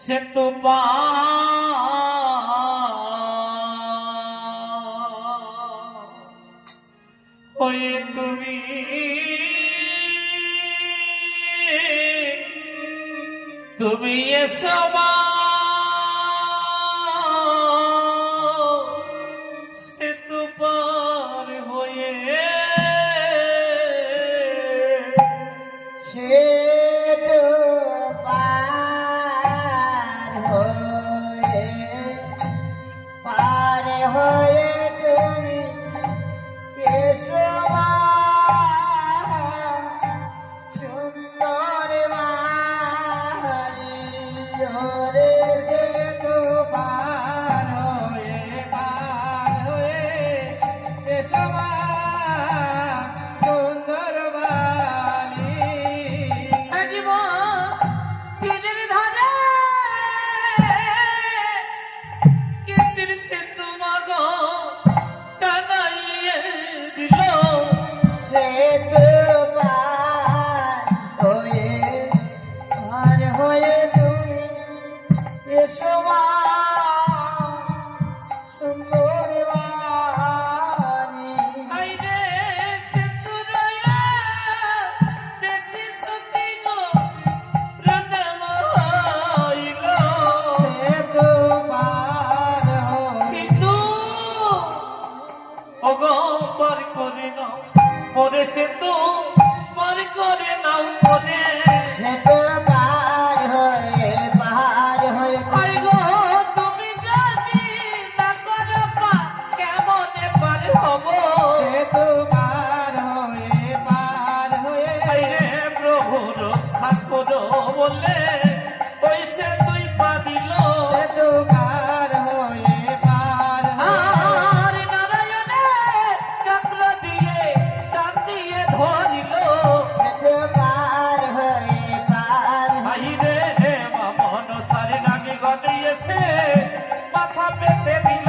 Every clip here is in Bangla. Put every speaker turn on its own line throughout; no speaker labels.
সে তো হয়ে তুমি এসো সে তো পার হয়ে
সে তো পার হয়ে তুমি এসো মা, সুন্দর মারি রে। সে তো পার হয়ে এসো মা, সুন্দর মারি। সে তো পার হয়ে তুমি এসো মা, সুন্দর বাণী। সে তো পার
পার করে নাও পরে সে তো পার করে নাও পরে
সে তো পার হয়ে
আই গো তুমি যদি না করো কেমনে পার হব
সে তো পার হয়ে
আই রে প্রভু রক্ষা করো বলে ওই সে তুই পা দিল
সে তো পার হয়ে
আর নারায়ণের চক্র দিয়ে টান দিয়ে ধরিল
সে তো পার হয়ে
আই রে মামন সারে নাগে গনে এসে মাথা পেতে দিল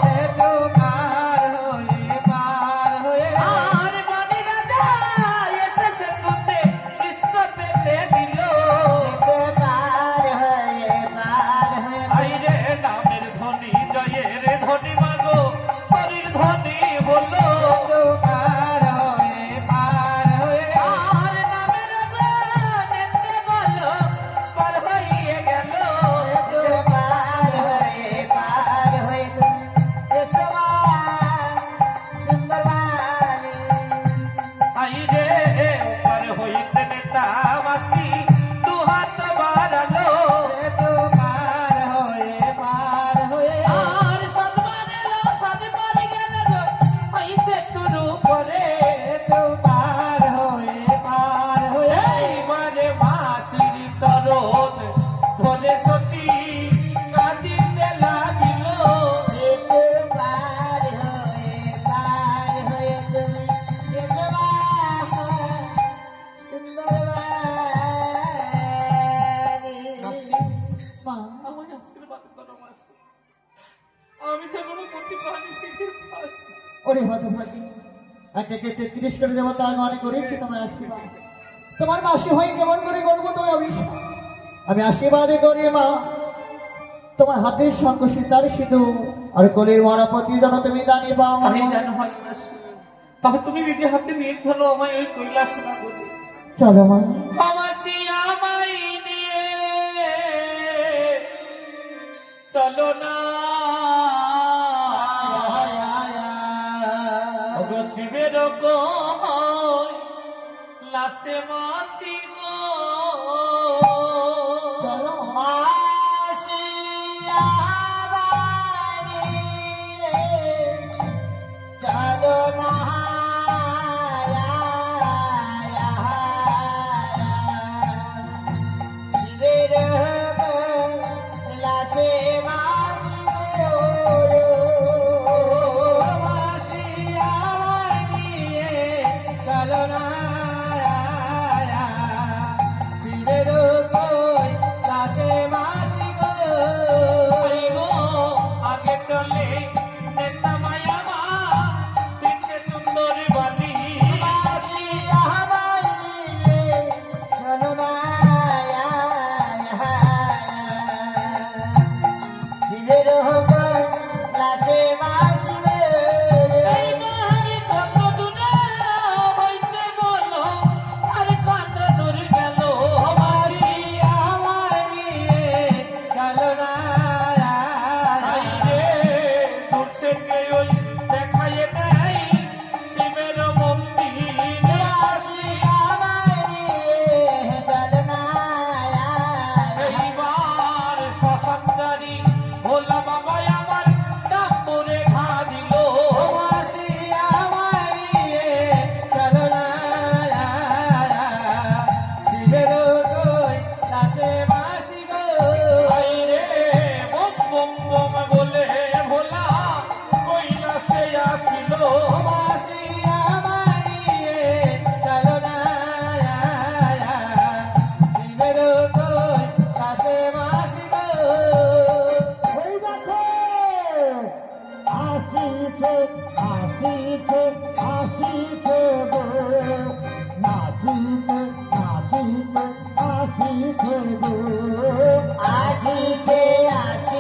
সে তো পার হয়ে
আর বাণী রাজা এসে সে তুতে কৃষ্ণ পেতে দিল
সে তো পার হয়ে
আই রে নামের ধ্বনি জয়ের ধ্বনি মাগো হরির ধ্বনি বললো
তো পার হয়ে
আর নামের নেত্রে বলো পার হইয়ে গেল
তো পার হয়ে তুমি এসো মা, সুন্দর বাণী।
আই রে পার হইতে নেতাবাসী দু হাত বাড়ালো
সে তো পার হয়ে
আর সাতবার এলো সাতবার গেল গো ওই সেতুর উপরে
সে তো পার হয়ে
এইবারে মাসির তরণ ধরে সতী কাঁদিতে লাগিল
সে তো পার হয়ে তুমি এসো মা, সুন্দর বাণী। মা,
আমার আশীর্বাদ করো মাসি আমি যেন প্রতি প্রাণী থেকে পাই
ওরে হতভাগী, একে 33 করে দেবো তাই মনে করেছি তোমার আশীর্বাদ। তোমার মাসি হয়ে কেমন করে করবো তুমি অভিশাপ? আমি আশীর্বাদে করি মা, তোমার হাতের সঙ্গ সীতার সিধু আর কলির মরাপতি যেন তুমি দানি পাও।
তাই যেন হয় মাসি তবে তুমি নিজে হাতে নিয়ে চলো আমায় ওই কৈলাস না বলে
চলো মা,
মাসি আমায় নিয়ে চলো না ওগো শিবের লাশে মাসি গো
চলো মাসি আমায় নিয়ে চলো না, শিবের লাশে মাসি আমায় নিয়ে চলো না, আসিছে আসিছে আসিছে গো নাচিতে নাচিতে আসিছে গো
আসিছে আসিছে